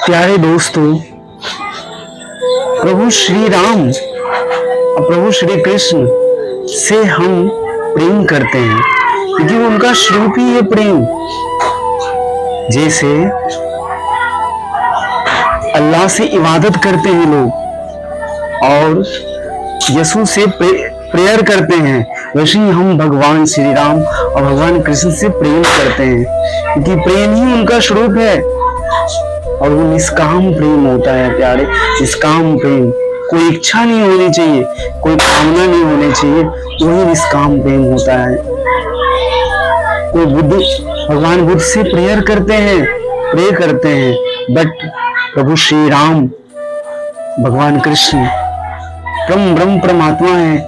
प्यारे दोस्तों, प्रभु श्री राम और प्रभु श्री कृष्ण से हम प्रेम करते हैं क्योंकि उनका स्वरूप ही है प्रेम। जैसे अल्लाह से इबादत करते हैं लोग और यीशु से प्रेयर करते हैं, वैसे ही हम भगवान श्री राम और भगवान कृष्ण से प्रेम करते हैं क्योंकि प्रेम ही उनका स्वरूप है और वो निष्काम प्रेम होता है। प्यारे, निष्काम प्रेम, कोई इच्छा नहीं होनी चाहिए, कोई कामना नहीं होनी चाहिए, वही निष्काम प्रेम होता है। कोई भगवान बुद्ध से प्रेयर करते हैं, प्रे करते हैं, बट प्रभु श्री राम भगवान कृष्ण ब्रह्म परमात्मा है,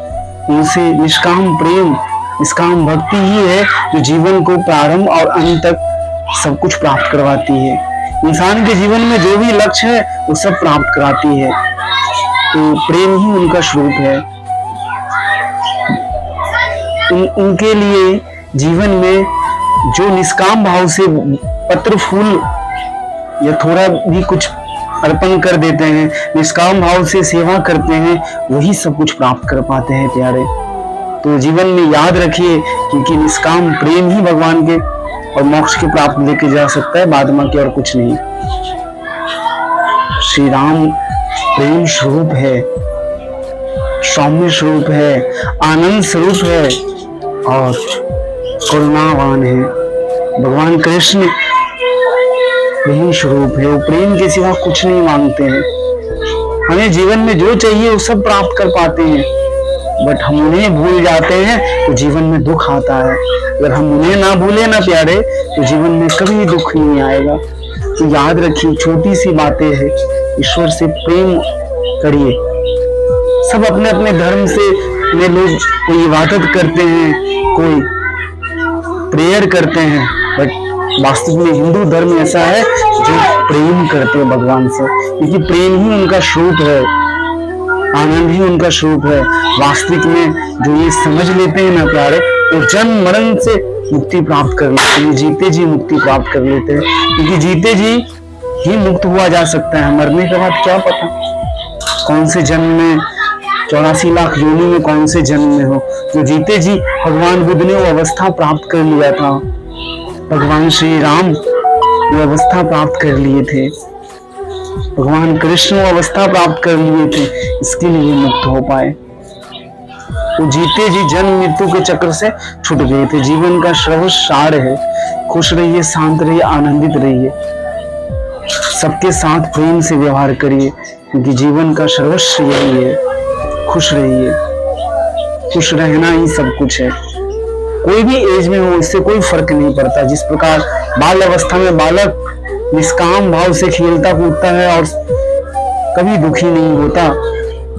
उनसे निष्काम प्रेम, निष्काम भक्ति ही है जो जीवन को प्रारंभ और अंत तक सब कुछ प्राप्त करवाती है। इंसान के जीवन में जो भी लक्ष्य है वो सब प्राप्त कराती है, तो प्रेम ही उनका स्वरूप है। उनके लिए जीवन में जो निष्काम भाव से पत्र फूल या थोड़ा भी कुछ अर्पण कर देते हैं, निष्काम भाव से सेवा करते हैं, वही सब कुछ प्राप्त कर पाते हैं। प्यारे, तो जीवन में याद रखिए क्योंकि निष्काम प्रेम ही भगवान के और मोक्ष के प्राप्त लेके जा सकता है, बाद में और कुछ नहीं। श्री राम प्रेम स्वरूप है, सौम्य स्वरूप है, आनंद स्वरूप है और करुणावान है। भगवान कृष्ण प्रेम स्वरूप है, वो प्रेम के सिवा कुछ नहीं मांगते हैं। हमें जीवन में जो चाहिए वो सब प्राप्त कर पाते हैं, बट हम उन्हें भूल जाते हैं तो जीवन में दुख आता है। अगर हम उन्हें ना भूले ना प्यारे, तो जीवन में कभी दुख नहीं आएगा। तो याद रखिए, छोटी सी बातें हैं, ईश्वर से प्रेम करिए। सब अपने अपने धर्म से में लोग कोई इबादत करते हैं, कोई प्रेयर करते हैं, बट वास्तव में हिंदू धर्म ऐसा है जो प्रेम करते हैं भगवान से, क्योंकि प्रेम ही उनका स्वरूप है, आनंद ही उनका स्वरूप है। वास्तविक में जो ये समझ लेते हैं ना प्यारे, वो जन्म मरण से मुक्ति प्राप्त कर लेते हैं, जीते जी मुक्ति प्राप्त कर लेते हैं, क्योंकि जीते जी ही मुक्त हुआ जा सकता है। मरने के बाद क्या पता कौन से जन्म में, 84 लाख योनि में कौन से जन्म में हो। जो जीते जी भगवान बुद्ध ने वो अवस्था प्राप्त कर लिया था, भगवान श्री राम वो अवस्था प्राप्त कर लिए थे, भगवान कृष्ण वो अवस्था प्राप्त कर लिए थे, इसके लिए मुक्त हो पाए। वो जीते जी जन्म मृत्यु के चक्र से छूट गए थे। जीवन का सर्वोच्च सार है, खुश रहिए, शांत रहिए, आनंदित रहिए, सबके साथ प्रेम से व्यवहार करिए, क्योंकि जीवन का सर्वस्व यही है। खुश रहिए, खुश रहना ही सब कुछ है। कोई भी एज में हो, इससे कोई फर्क नहीं पड़ता। जिस प्रकार बाल अवस्था में बालक निष्काम भाव से खेलता कूदता है और कभी दुखी नहीं होता,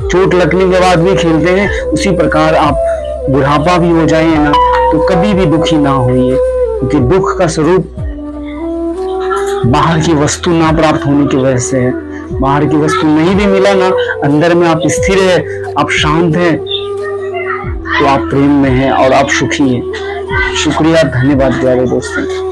चोट लगने के बाद भी खेलते हैं, उसी प्रकार आप बुढ़ापा भी हो जाए ना तो कभी भी दुखी ना होइए, क्योंकि दुख का स्वरूप बाहर की वस्तु ना प्राप्त होने की वजह से है। बाहर की वस्तु नहीं भी मिला ना, अंदर में आप स्थिर है, आप शांत हैं, तो आप प्रेम में हैं और आप सुखी हैं। शुक्रिया, धन्यवाद प्यारे दोस्तों।